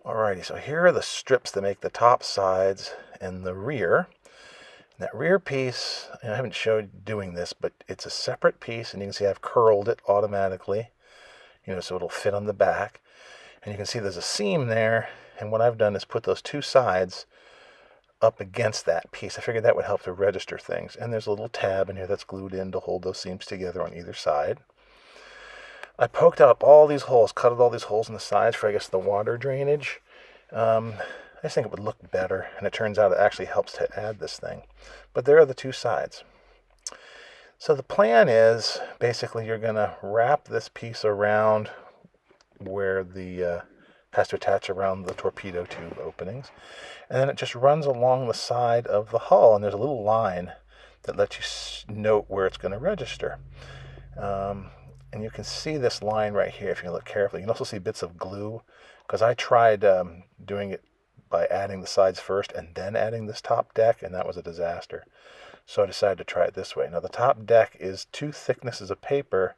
Alrighty, so here are the strips that make the top sides and the rear. And that rear piece, and I haven't showed doing this, but it's a separate piece, and you can see I've curled it automatically, so it'll fit on the back. And you can see there's a seam there, and what I've done is put those two sides up against that piece. I figured that would help to register things. And there's a little tab in here that's glued in to hold those seams together on either side. I poked out all these holes, cut all these holes in the sides for, I guess, the water drainage. I just think it would look better, and it turns out it actually helps to add this thing. But there are the two sides. So the plan is, basically, you're going to wrap this piece around where the has to attach around the torpedo tube openings, and then it just runs along the side of the hull, and there's a little line that lets you note where it's going to register. And you can see this line right here if you look carefully. You can also see bits of glue, because I tried doing it by adding the sides first and then adding this top deck, and that was a disaster. So I decided to try it this way. Now the top deck is two thicknesses of paper,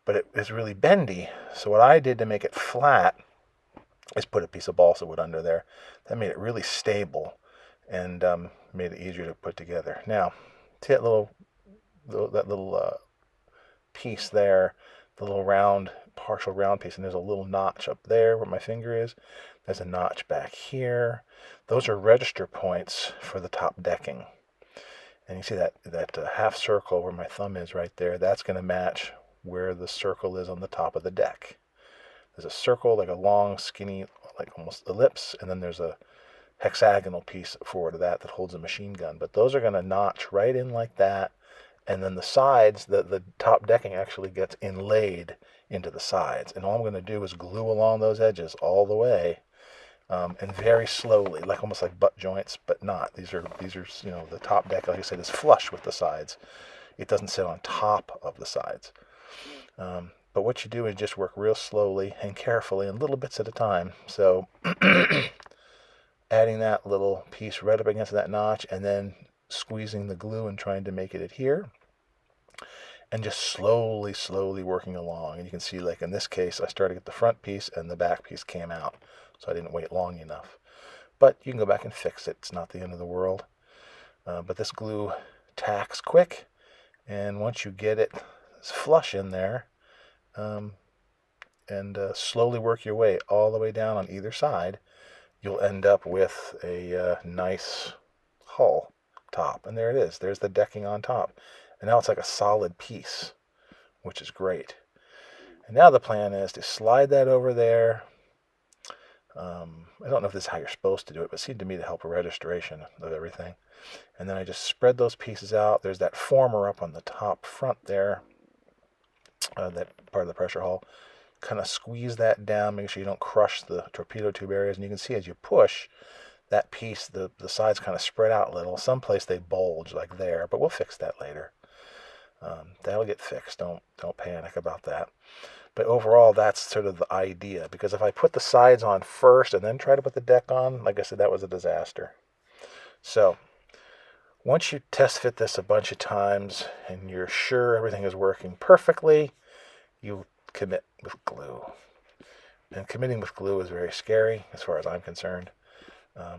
but it is really bendy. So what I did to make it flat is put a piece of balsa wood under there. That made it really stable and made it easier to put together. Now, see that little piece there, the little round, partial round piece, and there's a little notch up there where my finger is. There's a notch back here. Those are register points for the top decking. And you see that half circle where my thumb is right there, that's going to match where the circle is on the top of the deck. There's a circle, like a long, skinny, like almost ellipse, and then there's a hexagonal piece forward of that holds a machine gun. But those are going to notch right in like that, and then the sides, the top decking actually gets inlaid into the sides. And all I'm going to do is glue along those edges all the way, and very slowly, like almost like butt joints, but not. These are the top deck, like I said, is flush with the sides. It doesn't sit on top of the sides. But what you do is just work real slowly and carefully and little bits at a time. So adding that little piece right up against that notch and then squeezing the glue and trying to make it adhere. And just slowly working along. And you can see, like in this case, I started at the front piece and the back piece came out. So I didn't wait long enough. But you can go back and fix it. It's not the end of the world. But this glue tacks quick. And once you get it flush in there, and slowly work your way all the way down on either side, you'll end up with a nice hull top. And there it is. There's the decking on top. And now it's like a solid piece, which is great. And now the plan is to slide that over there. I don't know if this is how you're supposed to do it, but it seemed to me to help a registration of everything. And then I just spread those pieces out. There's that former up on the top front there, that part of the pressure hull. Kind of squeeze that down, make sure you don't crush the torpedo tube areas. And you can see as you push, that piece, the sides kind of spread out a little. Someplace they bulge, like there, but we'll fix that later. That'll get fixed. Don't panic about that. But overall, that's sort of the idea. Because if I put the sides on first and then try to put the deck on, like I said, that was a disaster. So once you test fit this a bunch of times and you're sure everything is working perfectly, you commit with glue. And committing with glue is very scary as far as I'm concerned.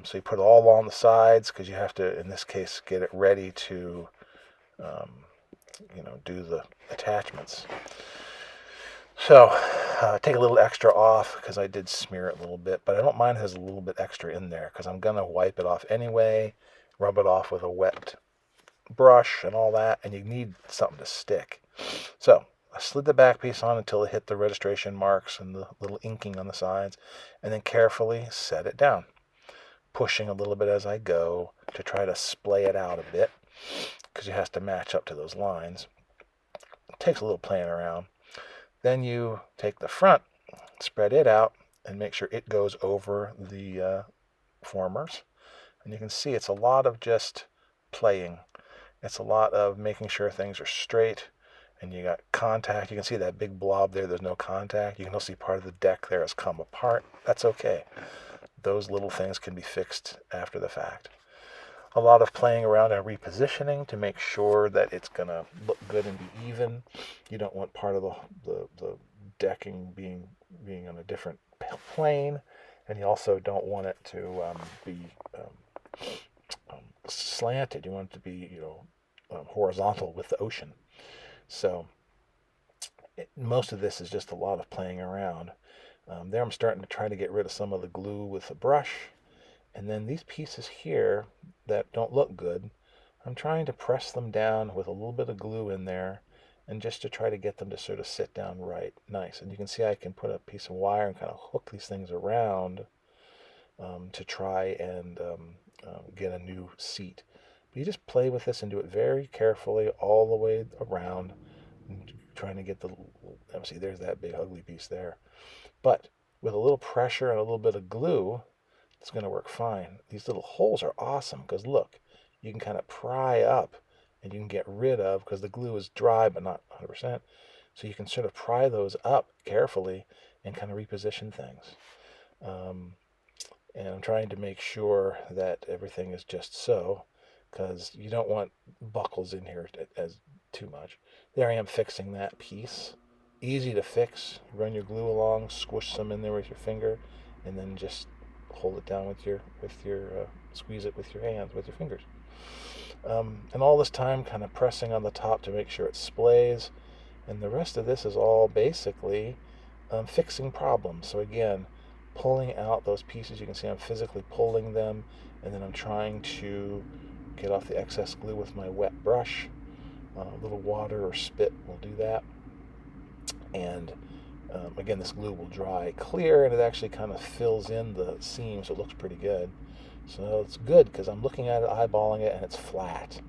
So you put it all along the sides because you have to, in this case, get it ready to do the attachments. So take a little extra off because I did smear it a little bit, but I don't mind if there's a little bit extra in there because I'm going to wipe it off anyway, rub it off with a wet brush and all that, and you need something to stick. So I slid the back piece on until it hit the registration marks and the little inking on the sides, and then carefully set it down, pushing a little bit as I go to try to splay it out a bit because it has to match up to those lines. It takes a little playing around. Then you take the front, spread it out, and make sure it goes over the formers. And you can see it's a lot of just playing. It's a lot of making sure things are straight. And you got contact. You can see that big blob there. There's no contact. You can also see part of the deck there has come apart. That's okay. Those little things can be fixed after the fact. A lot of playing around and repositioning to make sure that it's going to look good and be even. You don't want part of the decking being on a different plane. And you also don't want it to be slanted. You want it to be, horizontal with the ocean. So most of this is just a lot of playing around. There I'm starting to try to get rid of some of the glue with a brush. And then these pieces here that don't look good, I'm trying to press them down with a little bit of glue in there, and just to try to get them to sort of sit down right, nice. And you can see I can put a piece of wire and kind of hook these things around to try and get a new seat. But you just play with this and do it very carefully all the way around, trying to get see, there's that big ugly piece there. But with a little pressure and a little bit of glue, it's going to work fine. These little holes are awesome because look, you can kind of pry up and you can get rid of, because the glue is dry but not 100%, so you can sort of pry those up carefully and kind of reposition things. And I'm trying to make sure that everything is just so, because you don't want buckles in here as too much. There I am fixing that piece. Easy to fix. Run your glue along, squish some in there with your finger, and then just hold it down with your squeeze it with your hands, with your fingers. And all this time kind of pressing on the top to make sure it splays. And the rest of this is all basically fixing problems. So again, pulling out those pieces. You can see I'm physically pulling them, and then I'm trying to get off the excess glue with my wet brush. A little water or spit will do that. And again, this glue will dry clear, and it actually kind of fills in the seams, so it looks pretty good. So it's good because I'm looking at it, eyeballing it, and it's flat.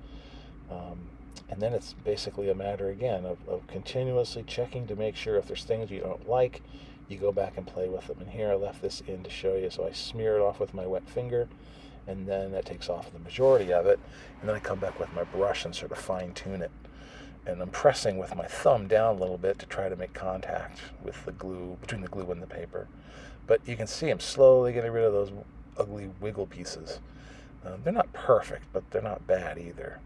And then it's basically a matter, again, of continuously checking to make sure if there's things you don't like, you go back and play with them. And here I left this in to show you, so I smear it off with my wet finger, and then that takes off the majority of it, and then I come back with my brush and sort of fine-tune it. And I'm pressing with my thumb down a little bit to try to make contact with the glue, between the glue and the paper. But you can see I'm slowly getting rid of those ugly wiggle pieces. They're not perfect, but they're not bad either.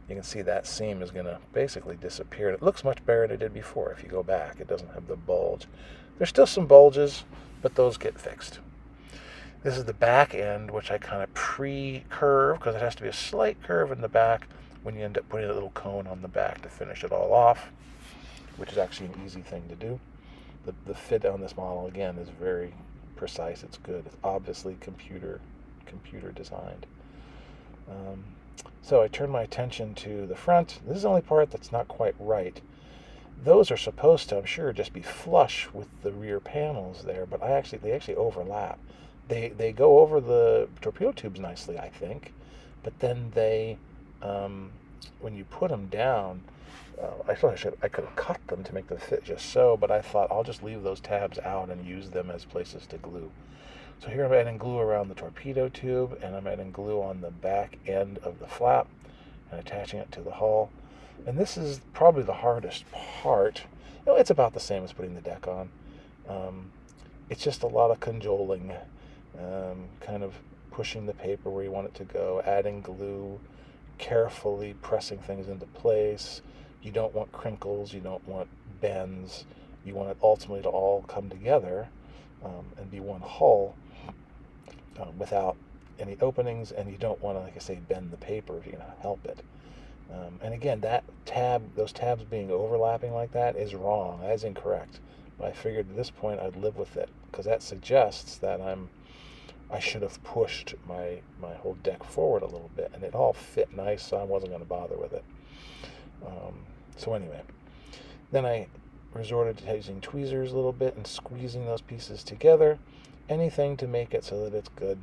You can see that seam is going to basically disappear. It looks much better than it did before. If you go back, it doesn't have the bulge. There's still some bulges, but those get fixed. This is the back end, which I kind of pre-curve, because it has to be a slight curve in the back when you end up putting a little cone on the back to finish it all off, which is actually an easy thing to do. The fit on this model, again, is very precise. It's good. It's obviously computer designed. So I turn my attention to the front. This is the only part that's not quite right. Those are supposed to, I'm sure, just be flush with the rear panels there, but they actually overlap. They go over the torpedo tubes nicely, I think, but then they, when you put them down, I thought I could have cut them to make them fit just so, but I thought I'll just leave those tabs out and use them as places to glue. So here I'm adding glue around the torpedo tube, and I'm adding glue on the back end of the flap and attaching it to the hull. And this is probably the hardest part. It's about the same as putting the deck on. It's just a lot of cajoling, kind of pushing the paper where you want it to go, adding glue, carefully pressing things into place. You don't want crinkles, you don't want bends. You want it ultimately to all come together and be one hull without any openings, and you don't want to, like I say, bend the paper if you can help it. And again, those tabs being overlapping like that is wrong. That is incorrect. But I figured at this point I'd live with it, because that suggests that I should have pushed my whole deck forward a little bit, and it all fit nice, so I wasn't going to bother with it. So anyway, then I resorted to using tweezers a little bit and squeezing those pieces together, anything to make it so that it's good.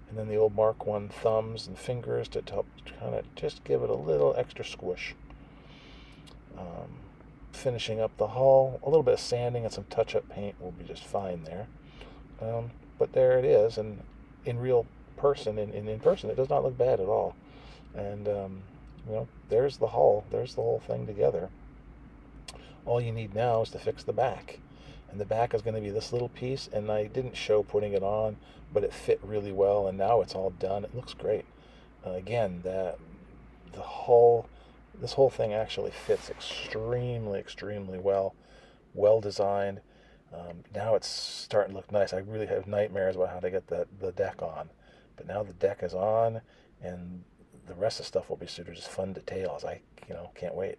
And then the old Mark I thumbs and fingers to help kind of just give it a little extra squish. Finishing up the hull, a little bit of sanding and some touch-up paint will be just fine there. But there it is, and in real person, in person, it does not look bad at all. And there's the hull, there's the whole thing together. All you need now is to fix the back. And the back is going to be this little piece, and I didn't show putting it on, but it fit really well, and now it's all done. It looks great. Again, this whole thing actually fits extremely, extremely well designed. Now it's starting to look nice. I really have nightmares about how to get the deck on. But now the deck is on, and the rest of the stuff will be sort of just fun details. I can't wait.